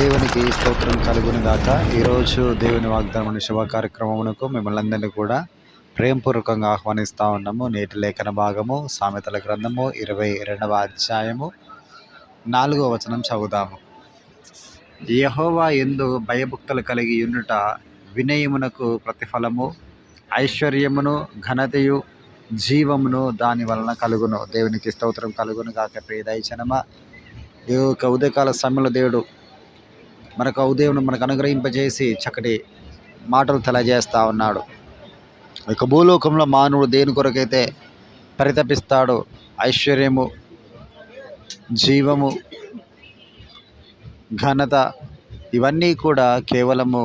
దేవునికి స్తోత్రం కలుగును గాక. ఈరోజు దేవుని వాగ్దానం శుభ కార్యక్రమమునకు మిమ్మల్ని అందరినీ కూడా ప్రేమపూర్వకంగా ఆహ్వానిస్తూ ఉన్నాము. నేటి లేఖన భాగము సామెతల గ్రంథము 22వ అధ్యాయము 4వ వచనం చదువుదాము. యెహోవా యందు భయభక్తులు కలిగి ఉండుట వినయమునకు ప్రతిఫలము, ఐశ్వర్యమును ఘనతయు జీవమును దాని వలన కలుగును. దేవునికి స్తోత్రం కలుగును గాక. ప్రియ దైవజనమా, ఈ యొక్క ఉదయకాల సమయంలో దేవుడు మనకు ఉదయం మనకు అనుగ్రహింపజేసి చక్కటి మాటలు తెలియజేస్తూ ఉన్నాడు. ఇక భూలోకంలో మానవుడు దేని కొరకైతే పరితపిస్తాడో, ఐశ్వర్యము, జీవము, ఘనత, ఇవన్నీ కూడా కేవలము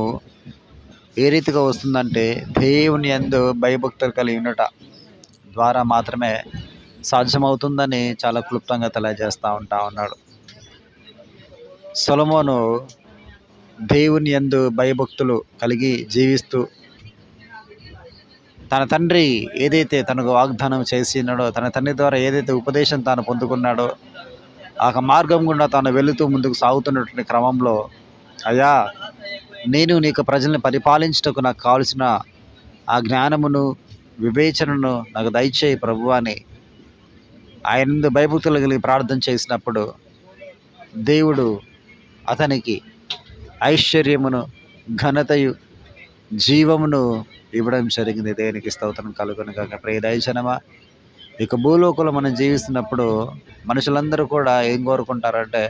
ఏ రీతిగా వస్తుందంటే దేవుని యందు భయభక్తులు కలిగి ఉండట ద్వారా మాత్రమే సాధ్యమవుతుందని చాలా క్లుప్తంగా తెలియజేస్తూ ఉన్నాడు. సొలొమోను దేవుని యందు భయభక్తులు కలిగి జీవిస్తూ తన తండ్రి ఏదైతే తనకు వాగ్దానం చేసినాడో, తన తండ్రి ద్వారా ఏదైతే ఉపదేశం తాను పొందుకున్నాడో ఆ మార్గం గుండా తాను వెళుతూ ముందుకు సాగుతున్నటువంటి క్రమంలో, అయ్యా నేను నీకు ప్రజల్ని పరిపాలించుటకు నాకు కావలసిన ఆ జ్ఞానమును వివేచనను నాకు దయచేయి ప్రభువా అని ఆయన ముందు భయభక్తులు కలిగి ప్రార్థన చేసినప్పుడు దేవుడు అతనికి ఐశ్వర్యమును, ఘనతయు, జీవమును ఇవ్వడం జరిగింది. దేవునికి స్తోత్రం కలుగును గాక. ప్రియ దైవజనమా, ఇక భూలోకంలో మనం జీవిస్తున్నప్పుడు మనుషులందరూ కూడా ఏం కోరుకుంటారంటే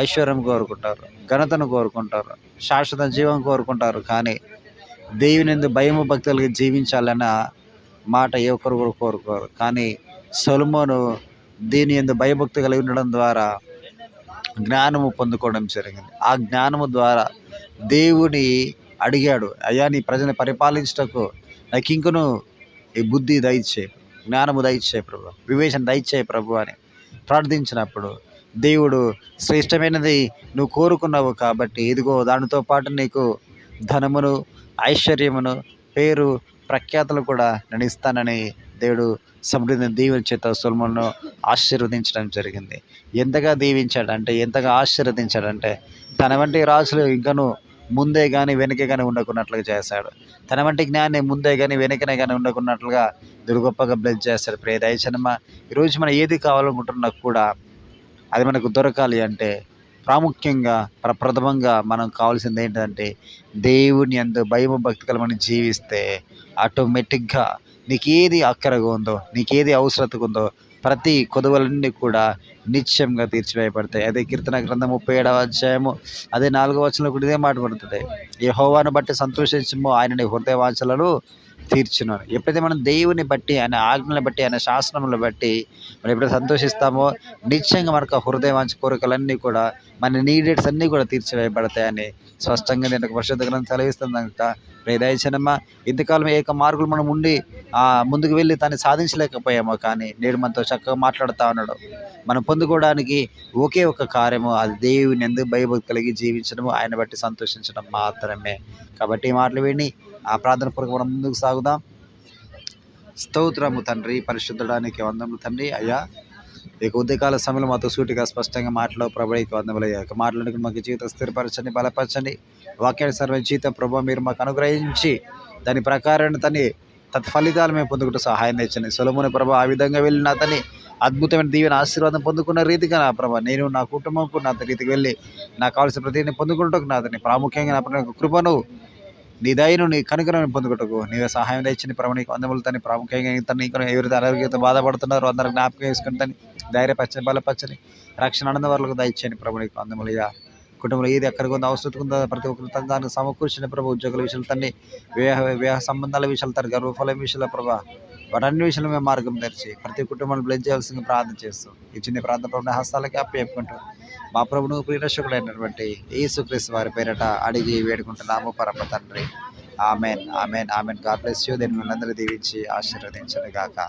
ఐశ్వర్యం కోరుకుంటారు, ఘనతను కోరుకుంటారు, శాశ్వత జీవం కోరుకుంటారు. కానీ దేవుని యందు భయము భక్తులుగా జీవించాలన్న మాట ఏ ఒక్కరు కూడా కోరుకోరు. కానీ సొలొమోను దీని యందు భయభక్తి కలిగి ఉండడం ద్వారా జ్ఞానము పొందుకోవడం జరిగింది. ఆ జ్ఞానము ద్వారా దేవుని అడిగాడు, అయ్యా నీ ప్రజల్ని పరిపాలించటకు నాకు ఇంకను ఈ బుద్ధి దయచేయి, జ్ఞానము దయచేయి ప్రభు, వివేచన దయచేయి ప్రభు అని ప్రార్థించినప్పుడు దేవుడు శ్రేష్టమైనది నువ్వు కోరుకున్నావు కాబట్టి ఇదిగో దానితో పాటు నీకు ధనమును, ఐశ్వర్యమును, పేరు, ప్రఖ్యాతులు కూడా నేను ఇస్తానని దేవుడు సమృద్ధిని దీవెన చేత సొలొమోనును ఆశీర్వదించడం జరిగింది. ఎంతగా దీవించాడంటే, ఎంతగా ఆశీర్వదించాడంటే తన వంటి రాజులు ఇంకను ముందే కానీ వెనకే కానీ ఉండకున్నట్లుగా చేశాడు. తన వంటి జ్ఞాని ముందే కానీ వెనకనే కానీ ఉండకున్నట్లుగా దేవుడు గొప్పగా బ్లెస్ చేస్తాడు. ప్రియ దైవజనమా, ఈరోజు మనం ఏది కావాలనుకుంటున్నా కూడా అది మనకు దొరకాలి అంటే ప్రాముఖ్యంగా ప్రప్రథమంగా మనం కావాల్సింది ఏంటంటే దేవుని యందు భయము భక్తి కలిగి మనం జీవిస్తే ఆటోమేటిక్గా నీకేది అక్కరగా ఉందో, నీకేది అవసరతగా ఉందో ప్రతి కొదువలన్నీ కూడా నిత్యంగా తీర్చివేయబడతాయి. అదే కీర్తన గ్రంథం 37వ అధ్యాయము అదే 4వ వచనంలో కూడా ఇదే మాట పడుతుంది. యెహోవాను బట్టి సంతోషించుము, ఆయన నీ హృదయ వాంఛలను తీర్చును. ఎప్పుడైతే మనం దేవుని బట్టి, ఆయన ఆజ్ఞలను బట్టి, ఆయన శాసనములను బట్టి మనం ఎప్పుడైతే సంతోషిస్తామో నిశ్చయంగా మనకు ఆ హృదయ వాంఛ కోరికలన్నీ కూడా మన నీడెడ్స్ అన్నీ కూడా తీర్చివేయబడతాయని స్పష్టంగా నేను పరిశుద్ధ గ్రంథం సెలవిస్తుంది. కనుక ప్రియ దైవజనమా, ఇంతకాలం ఏక మార్గులు మనం ఉండి ముందుకు వెళ్ళి దాన్ని సాధించలేకపోయామో, కానీ నేడు మనతో చక్కగా మాట్లాడుతూ ఉన్నాడు. మనం పొందుకోవడానికి ఒకే ఒక కార్యము, అది దేవుని యందు భయభక్తి కలిగి జీవించడము, ఆయన బట్టి సంతోషించడం మాత్రమే. కాబట్టి ఈ మాటలు విని ఆ ప్రార్థన పూర్వక మనం ముందుకు సాగుదాం. స్తోత్రము తండ్రి, పరిశుద్ధడానికి వందములు తండ్రి. అయ్యా ఇక ఉదయకాల సమయంలో మాతో సూటిగా స్పష్టంగా మాట్లాడు ప్రభు, ఇక వందములయ్యా. ఇక మాట్లాడడానికి మాకు జీవితం స్థిరపరచండి, బలపరచండి. వాక్యానుసారమైన జీవితం ప్రభు మీరు మాకు అనుగ్రహించి దాని ప్రకారం తత్ఫలితాలు మేము పొందుకుంటూ సహాయం తెచ్చండి. సొలొమోను ప్రభు ఆ విధంగా వెళ్ళిన అతని అద్భుతమైన దీవెన ఆశీర్వాదం పొందుకున్న రీతిగా నా ప్రభు నేను నా కుటుంబంకు నా రీతికి వెళ్ళి నాకు కావాల్సిన ప్రతిని పొందుకుంటూ నాతని ప్రాముఖ్యంగా నా కృపను, నీ దయను, నీ కనుకరను పొందుకుంటకు నీవే సహాయం తెచ్చింది ప్రభు. నీకు వందములు తని ప్రాముఖ్యంగా తను ఇంకా ఎవరైతే అనారోగ్యంతో బాధపడుతున్నారో అందరూ జ్ఞాపకం చేసుకుని తని ధైర్యపరచని, బలపరచని, రక్షణ ఆనంద వరకు దయచేయండి ప్రభు. నీకు వందములుగా కుటుంబంలో ఏది ఎక్కడికి ఉందో అవసరం ఉందో ప్రతి ఒక్కరు తన దానికి సమకూర్చిన ప్రభు. ఉద్యోగుల విషయాలు తన్ని, వివాహ సంబంధాల విషయాలు తన, గర్వఫలం విషయాల ప్రభా, వాటన్ని విషయాలు మేము మార్గం తెరిచి ప్రతి కుటుంబాన్ని బ్లెస్ చేయాల్సిందిగా ప్రార్థన చేస్తూ ఈ చిన్న ప్రార్థన ప్రభుత్వ హస్తాలకి అప్పచెప్పుకుంటూ మా ప్రభువును ప్రియరక్షకుడైనటువంటి యేసుక్రీస్తు వారి పేరట అడిగి వేడుకుంటున్నాము పరమ తండ్రి. Amen, amen, amen. God bless you. దీన్ని మిమ్మల్ని అందరూ దీవించి ఆశీర్వదించను గాక.